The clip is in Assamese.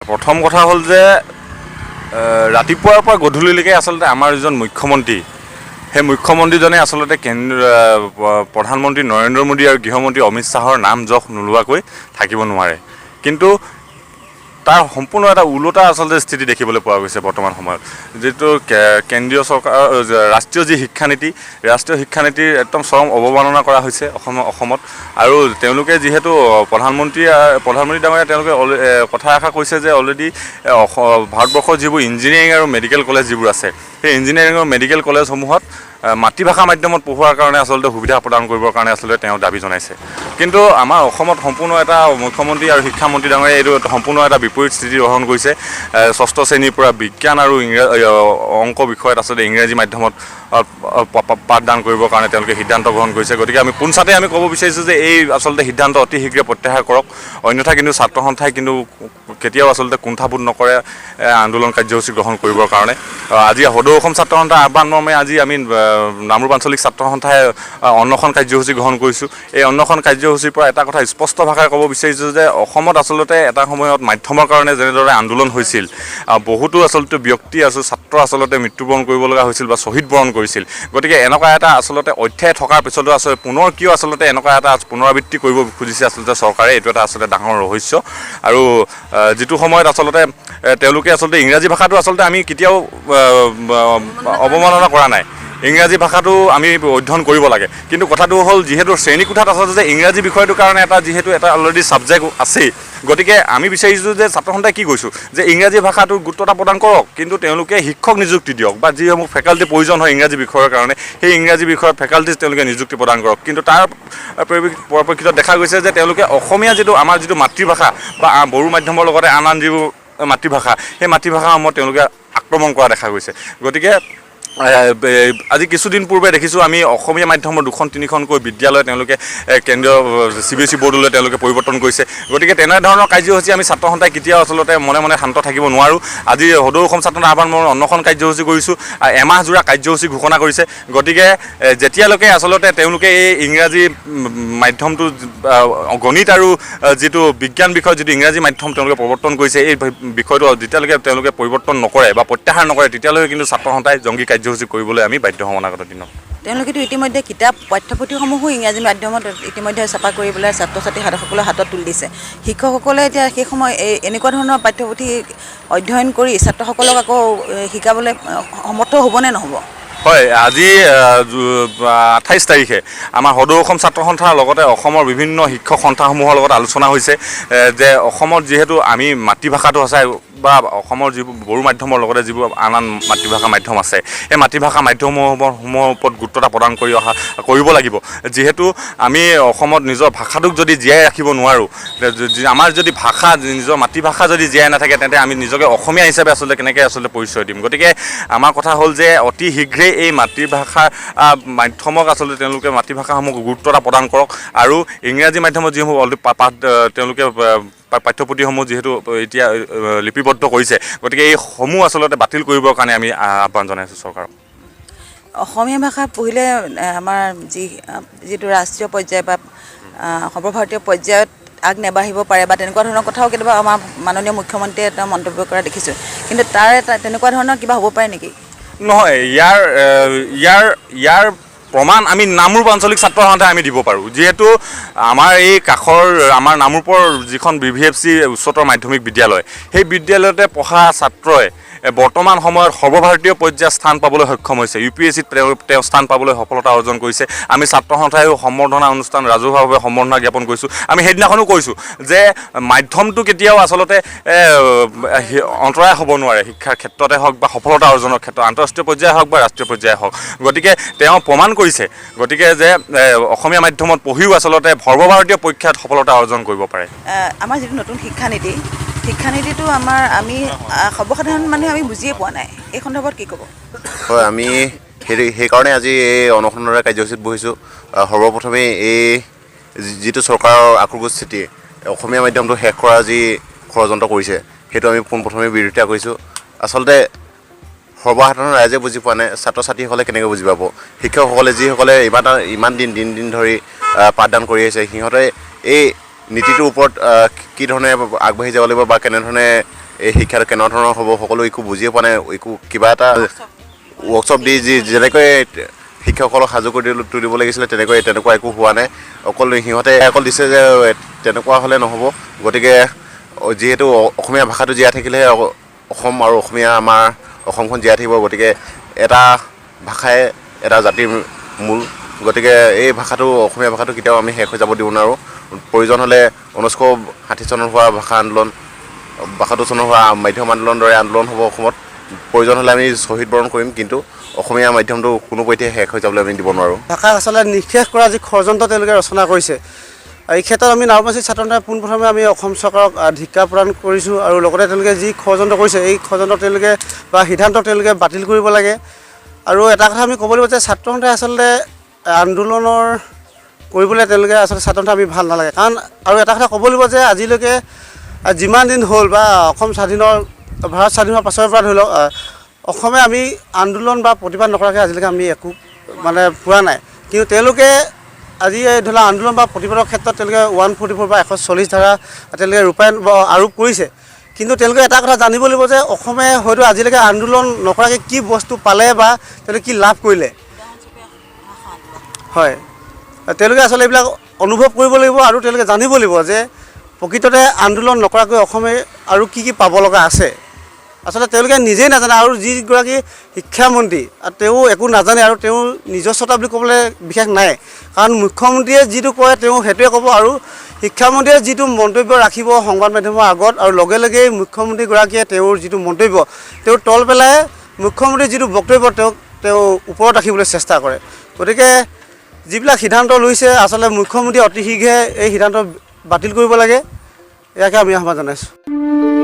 প্ৰথম কথা হ'ল যে ৰাতিপুৱাৰ পৰা গধূলিলৈকে আচলতে আমাৰ যিজন মুখ্যমন্ত্ৰী সেই মুখ্যমন্ত্ৰীজনে আচলতে প্ৰধানমন্ত্ৰী নৰেন্দ্ৰ মোদী আৰু গৃহমন্ত্ৰী অমিত শ্বাহৰ নাম যশ নোলোৱাকৈ থাকিব নোৱাৰে। কিন্তু তাৰ সম্পূৰ্ণ এটা ওলোটা আচলতে স্থিতি দেখিবলৈ পোৱা গৈছে বৰ্তমান সময়ত। যিটো কেন্দ্ৰীয় চৰকাৰ ৰাষ্ট্ৰীয় যি শিক্ষানীতিৰ একদম চৰম অৱমাননা কৰা হৈছে অসমত। আৰু তেওঁলোকে যিহেতু প্ৰধানমন্ত্ৰী ডাঙৰীয়া তেওঁলোকে কথা এষাৰ কৈছে যে অলৰেডি ভাৰতবৰ্ষৰ যিবোৰ ইঞ্জিনিয়াৰিং আৰু মেডিকেল কলেজ যিবোৰ আছে সেই ইঞ্জিনিয়াৰিং আৰু মেডিকেল কলেজসমূহত মাতৃভাষা মাধ্যমত পঢ়োৱাৰ কাৰণে আচলতে সুবিধা প্ৰদান কৰিবৰ কাৰণে আচলতে তেওঁ দাবী জনাইছে। কিন্তু আমাৰ অসমত সম্পূৰ্ণ এটা মুখ্যমন্ত্ৰী আৰু শিক্ষামন্ত্ৰী ডাঙৰীয়াই এইটো সম্পূৰ্ণ এটা বিপৰীত স্থিতি গ্ৰহণ কৰিছে। ষষ্ঠ শ্ৰেণীৰ পৰা বিজ্ঞান আৰু অংক বিষয়ত আচলতে ইংৰাজী মাধ্যমত পাঠদান কৰিবৰ কাৰণে তেওঁলোকে সিদ্ধান্ত গ্ৰহণ কৰিছে। গতিকে আমি পোনছাতে ক'ব বিচাৰিছোঁ যে এই আচলতে সিদ্ধান্ত অতি শীঘ্ৰে প্ৰত্যাহাৰ কৰক। অন্যথা কিন্তু ছাত্ৰ সন্থাই কিন্তু কেতিয়াও আচলতে কুণ্ঠাবোধ নকৰে আন্দোলন কাৰ্যসূচী গ্ৰহণ কৰিবৰ কাৰণে। আজি সদৌ অসম ছাত্ৰ সন্থাৰ আহ্বান মৰ্মে আজি আমি নামৰূপ আঞ্চলিক ছাত্ৰ সন্থাই অনশন কাৰ্যসূচী গ্ৰহণ কৰিছোঁ। এই অনশন কাৰ্যসূচীৰ পৰা এটা কথা স্পষ্ট ভাষাৰে ক'ব বিচাৰিছোঁ যে অসমত আচলতে এটা সময়ত মাধ্যমৰ কাৰণে যেনেদৰে আন্দোলন হৈছিল, বহুতো আচলতে ব্যক্তি ছাত্ৰ আচলতে মৃত্যুবৰণ কৰিব লগা হৈছিল বা শ্বহীদ বৰণ কৰিছিল। গতিকে এনেকুৱা এটা আচলতে অধ্যায় থকাৰ পিছতো পুনৰ কিয় আচলতে এনেকুৱা এটা পুনৰাবৃত্তি কৰিব খুজিছে আচলতে চৰকাৰে, এইটো এটা আচলতে ডাঙৰ ৰহস্য। আৰু যিটো সময়ত আচলতে তেওঁলোকে আচলতে ইংৰাজী ভাষাটো আচলতে আমি কেতিয়াও অৱমাননা কৰা নাই। ইংৰাজী ভাষাটো আমি অধ্যয়ন কৰিব লাগে। কিন্তু কথাটো হ'ল যিহেতু শ্ৰেণীকোঠাত আচলতে যে ইংৰাজী বিষয়টোৰ কাৰণে যিহেতু এটা অলৰেডি ছাবজেক্ট আছেই, গতিকে আমি বিচাৰিছোঁ যে ছাত্ৰ সন্থাই কি কৈছোঁ যে ইংৰাজী ভাষাটো গুৰুত্বতা প্ৰদান কৰক, কিন্তু তেওঁলোকে শিক্ষক নিযুক্তি দিয়ক বা যিসমূহ ফেকাল্টি প্ৰয়োজন হয় ইংৰাজী বিষয়ৰ কাৰণে সেই ইংৰাজী বিষয়ৰ ফেকাল্টিজ তেওঁলোকে নিযুক্তি প্ৰদান কৰক। কিন্তু তাৰ পৰিপ্ৰেক্ষিতত দেখা গৈছে যে তেওঁলোকে অসমীয়া আমাৰ যিটো মাতৃভাষা বা বড়ো মাধ্যমৰ লগতে আন যিবোৰ মাতৃভাষা সেই মাতৃভাষাসমূহ তেওঁলোকে আক্ৰমণ কৰা দেখা গৈছে। গতিকে আজি কিছুদিন পূৰ্বে দেখিছোঁ আমি অসমীয়া মাধ্যমৰ 2-3খনকৈ বিদ্যালয় তেওঁলোকে কেন্দ্ৰীয় CBSE বৰ্ডলৈ তেওঁলোকে পৰিৱৰ্তন কৰিছে। গতিকে তেনেধৰণৰ কাৰ্যসূচী আমি ছাত্ৰ সন্থাই কেতিয়াও আচলতে মনে মনে শান্ত থাকিব নোৱাৰোঁ। আজি সদৌ অসম ছাত্ৰ সন্থাৰ আহ্বান মৰ্মে অনশন কাৰ্যসূচী কৰিছোঁ, এমাহজোৰা কাৰ্যসূচী ঘোষণা কৰিছে। গতিকে যেতিয়ালৈকে আচলতে তেওঁলোকে এই ইংৰাজী মাধ্যমটো গণিত আৰু যিটো বিজ্ঞান বিষয় যিটো ইংৰাজী মাধ্যম তেওঁলোকে প্ৰৱৰ্তন কৰিছে এই বিষয়টো যেতিয়ালৈকে তেওঁলোকে পৰিৱৰ্তন নকৰে বা প্ৰত্যাহাৰ নকৰে তেতিয়ালৈকে কিন্তু ছাত্ৰ সন্থাই জংগী কাৰ্যসূচী কৰিবলৈ আমি বাধ্য হ'ম অনাগত দিনত। তেওঁলোকেতো ইতিমধ্যে পাঠ্যপুথিসমূহো ইংৰাজী মাধ্যমত ইতিমধ্যে ছাপা কৰি পেলাই ছাত্ৰ ছাত্ৰীসকলৰ হাতত তুলি দিছে। শিক্ষকসকলে এতিয়া সেই সময় এনেকুৱা ধৰণৰ পাঠ্যপুথি অধ্যয়ন কৰি ছাত্ৰসকলক আকৌ শিকাবলৈ সমৰ্থ হ'বনে নহ'ব? হয়, আজি 28 তাৰিখে আমাৰ সদৌ অসম ছাত্ৰ সন্থাৰ লগতে অসমৰ বিভিন্ন শিক্ষক সন্থাসমূহৰ লগত আলোচনা হৈছে যে অসমত যিহেতু আমি মাতৃভাষাটো সঁচাই বা অসমৰ যিবোৰ বড়ো মাধ্যমৰ লগতে যিবোৰ আন মাতৃভাষা মাধ্যম আছে সেই মাতৃভাষা মাধ্যমসমূহৰ ওপৰত গুৰুত্বতা প্ৰদান কৰিব লাগিব। যিহেতু আমি অসমত নিজৰ ভাষাটোক যদি জীয়াই ৰাখিব নোৱাৰোঁ, আমাৰ যদি নিজৰ মাতৃভাষা যদি জীয়াই নাথাকে তেন্তে আমি নিজকে অসমীয়া হিচাপে আচলতে কেনেকৈ পৰিচয় দিম। গতিকে আমাৰ কথা হ'ল যে অতি শীঘ্ৰে এই মাতৃভাষা মাধ্যমক আচলতে তেওঁলোকে মাতৃভাষাসমূহক গুৰুত্বতা প্ৰদান কৰক আৰু ইংৰাজী মাধ্যমত যিসমূহ তেওঁলোকে পাঠ্যপুথিসমূহ যিহেতু এতিয়া লিপিবদ্ধ কৰিছে, গতিকে এইসমূহ আচলতে বাতিল কৰিবৰ কাৰণে আমি আহ্বান জনাইছোঁ চৰকাৰক। অসমীয়া ভাষা পঢ়িলে আমাৰ যিটো ৰাষ্ট্ৰীয় পৰ্যায় বা সৰ্বভাৰতীয় পৰ্যায়ত আগ নেবাঢ়িব পাৰে বা তেনেকুৱা ধৰণৰ কথাও কেতিয়াবা আমাৰ মাননীয় মুখ্যমন্ত্ৰীয়ে এটা মন্তব্য কৰা দেখিছোঁ। কিন্তু তাৰ তেনেকুৱা ধৰণৰ কিবা হ'ব পাৰে নেকি? নহয়, ইয়াৰ প্ৰমাণ আমি নামৰূপ আঞ্চলিক ছাত্ৰ সন্থাই আমি দিব পাৰোঁ। যিহেতু আমাৰ এই কাষৰ আমাৰ নামৰূপৰ যিখন BVFC উচ্চতৰ মাধ্যমিক বিদ্যালয়, সেই বিদ্যালয়তে পঢ়া ছাত্ৰই বৰ্তমান সময়ত সৰ্বভাৰতীয় পৰ্যায়ত স্থান পাবলৈ সক্ষম হৈছে। UPSCত তেওঁ স্থান পাবলৈ সফলতা অৰ্জন কৰিছে। আমি ছাত্ৰ সন্থায়ো সম্বৰ্ধনা অনুষ্ঠান ৰাজহুৱাভাৱে সম্বৰ্ধনা জ্ঞাপন কৰিছোঁ। আমি সেইদিনাখনো কৈছোঁ যে মাধ্যমটো কেতিয়াও আচলতে অন্তৰায় হ'ব নোৱাৰে, শিক্ষাৰ ক্ষেত্ৰতে হওক বা সফলতা অৰ্জনৰ ক্ষেত্ৰত আন্তঃৰাষ্ট্ৰীয় পৰ্যায়ে হওক বা ৰাষ্ট্ৰীয় পৰ্যায়ে হওক। গতিকে তেওঁ প্ৰমাণ কৰিছে যে অসমীয়া মাধ্যমত পঢ়িও আচলতে সৰ্বভাৰতীয় পৰীক্ষাত সফলতা অৰ্জন কৰিব পাৰে। আমাৰ যিটো নতুন শিক্ষানীতিটো আমি সৰ্বসাধাৰণ মানুহে আমি বুজিয়ে পোৱা নাই। এই সন্দৰ্ভত কি ক'ব? হয়, আমি সেইকাৰণে আজি এই অনশনৰে কাৰ্যসূচীত বহিছোঁ। সৰ্বপ্ৰথমে এই যিটো চৰকাৰৰ আক্ৰোশ স্থিতি অসমীয়া মাধ্যমটো শেষ কৰা যি ষড়যন্ত্ৰ কৰিছে সেইটো আমি পোনপ্ৰথমে বিৰোধিতা কৰিছোঁ। আচলতে সৰ্বসাধাৰণ ৰাইজে বুজি পোৱা নাই, ছাত্ৰ ছাত্ৰীসকলে কেনেকৈ বুজি পাব? শিক্ষকসকলে যিসকলে ইমান দিন ধৰি পাঠদান কৰি আহিছে সিহঁতে এই নীতিটোৰ ওপৰত কি ধৰণে আগবাঢ়ি যাব লাগিব বা কেনেধৰণে এই শিক্ষাটো কেনেধৰণৰ হ'ব সকলো একো বুজিয়ে পোৱা নাই একো কিবা এটা ৱৰ্কশ্বপ দি যেনেকৈ শিক্ষকসকলক সাজু কৰি তুলিব লাগিছিলে তেনেকুৱা একো হোৱা নাই অকল সিহঁতে অকল দিছে যে তেনেকুৱা হ'লে নহ'ব গতিকে যিহেতু অসমীয়া ভাষাটো জীয়াই থাকিলেহে অসম আৰু আমাৰ অসমখন জীয়াই থাকিব গতিকে এটা ভাষাই এটা জাতিৰ মূল গতিকে এই ভাষাটো অসমীয়া ভাষাটো কেতিয়াও আমি শেষ হৈ যাব দিব নোৱাৰোঁ প্ৰয়োজন হ'লে 1960 চনত হোৱা ভাষা আন্দোলন 72 চনত হোৱা মাধ্যম আন্দোলনৰ দৰে আন্দোলন হ'ব অসমত প্ৰয়োজন হ'লে আমি শ্বহীদ বৰণ কৰিম কিন্তু অসমীয়া মাধ্যমটো কোনো পধ্যেই শেষ হৈ যাবলৈ আমি দিব নোৱাৰোঁ ভাষা আচলতে নিঃশেষ কৰা যি ষড়যন্ত্ৰ তেওঁলোকে ৰচনা কৰিছে এই ক্ষেত্ৰত আমি নাওবাসী ছাত্ৰসন্থাই পোনপ্ৰথমে আমি অসম চৰকাৰক ধিক্কাৰ প্ৰদান কৰিছোঁ আৰু লগতে তেওঁলোকে যি ষড়যন্ত্ৰ কৰিছে এই ষড়যন্ত্ৰ তেওঁলোকে বা সিদ্ধান্ত তেওঁলোকে বাতিল কৰিব লাগে আৰু এটা কথা আমি ক'ব লাগিব যে ছাত্ৰসন্থাই আচলতে আন্দোলনৰ কৰিবলৈ তেওঁলোকে আচলতে ছাত্ৰসন্থা আমি ভাল নালাগে কাৰণ আৰু এটা কথা ক'ব লাগিব যে আজিলৈকে যিমান দিন হ'ল বা অসম ভাৰত স্বাধীন হোৱাৰ পাছৰ পৰা ধৰি লওক অসমে আমি আন্দোলন বা প্ৰতিবাদ নকৰাকৈ আজিলৈকে আমি একো মানে পোৱা নাই কিন্তু তেওঁলোকে আজি ধৰি লওক আন্দোলন বা প্ৰতিবাদৰ ক্ষেত্ৰত তেওঁলোকে 144 বা 140 ধাৰা তেওঁলোকে ৰূপায়ণ আৰোপ কৰিছে কিন্তু তেওঁলোকে এটা কথা জানিব লাগিব যে অসমে হয়তো আজিলৈকে আন্দোলন নকৰাকৈ কি বস্তু পালে বা তেওঁলোকে কি লাভ কৰিলে হয় তেওঁলোকে আচলতে এইবিলাক অনুভৱ কৰিব লাগিব আৰু তেওঁলোকে জানিব লাগিব যে প্ৰকৃততে আন্দোলন নকৰাকৈ অসমে আৰু কি পাব লগা আছে আচলতে তেওঁলোকে নিজেই নাজানে আৰু যিগৰাকী শিক্ষামন্ত্ৰী তেওঁ একো নাজানে আৰু তেওঁ নিজস্বতা বুলি ক'বলৈ বিশেষ নাই কাৰণ মুখ্যমন্ত্ৰীয়ে যিটো কয় তেওঁ সেইটোৱে ক'ব আৰু শিক্ষামন্ত্ৰীয়ে যিটো মন্তব্য ৰাখিব সংবাদ মাধ্যমৰ আগত আৰু লগে লগেই মুখ্যমন্ত্ৰীগৰাকীয়ে তেওঁৰ যিটো মন্তব্য তেওঁ তল পেলাই মুখ্যমন্ত্ৰীৰ যিটো বক্তব্য তেওঁ ওপৰত ৰাখিবলৈ চেষ্টা কৰে গতিকে যিবিলাক সিদ্ধান্ত লৈছে আচলতে মুখ্যমন্ত্ৰীয়ে অতি শীঘ্ৰে এই সিদ্ধান্ত বাতিল কৰিব লাগে ইয়াকে আমি আহ্বান জনাইছোঁ